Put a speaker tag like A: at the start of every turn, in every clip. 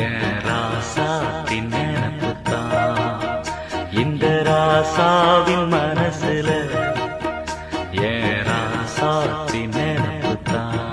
A: என் ராசாத்தின் நினப்புத்தான் இந்த ராசாவின் மனசுல என் ராசாத்தின் நினப்புத்தான்.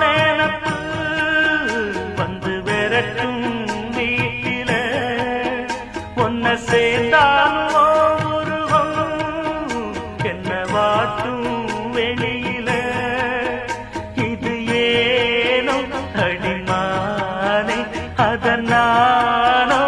A: நினப்பு வந்து விரட்டும் வீட்டில ஒன்ன சேர்ந்தாலும் உருவம் என்ன வாட்டும் வெளியில இது ஏனோ அடிமானே அதனானோ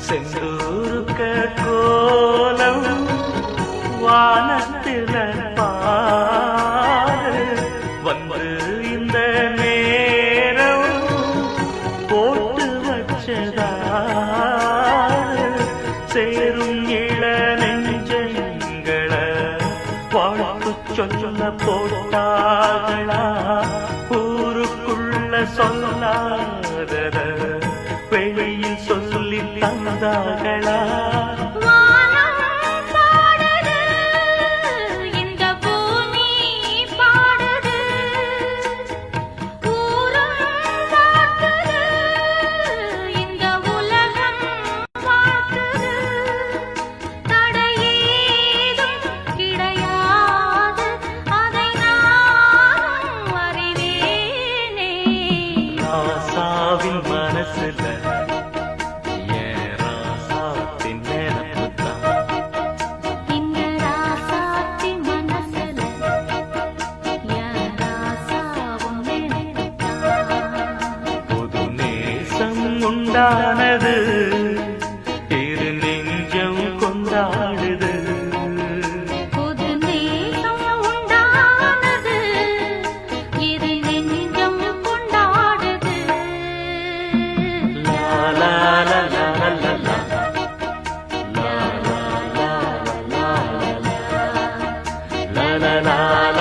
A: செந்தூருக்க கோலம் வானத்தில பாரு வந்து இந்த நேரம் போட்டு வச்சதா சேரும் இள நெஞ்சங்களை வாழ்த்து சொல்ல போட்டாங்களா ஊருக்குள்ள சொல்லாதத வெளியில் சொல்லி தந்தார்களா ராசாவின் மனசுல என் ராசாத்தின் நினப்புத்தான்
B: இந்த ராசாத்தின் மனசுல என் ராசாவும் நினைப்புத்தான்.
A: புது நேசம் உண்டானது இரு நெஞ்சம் கொண்டாடுது
B: புது நேசம் உண்டானது இரு நெஞ்சம் கொண்டாடுது.
A: லா லா லா லா லா லா லா லா லா லா லா லா லா லா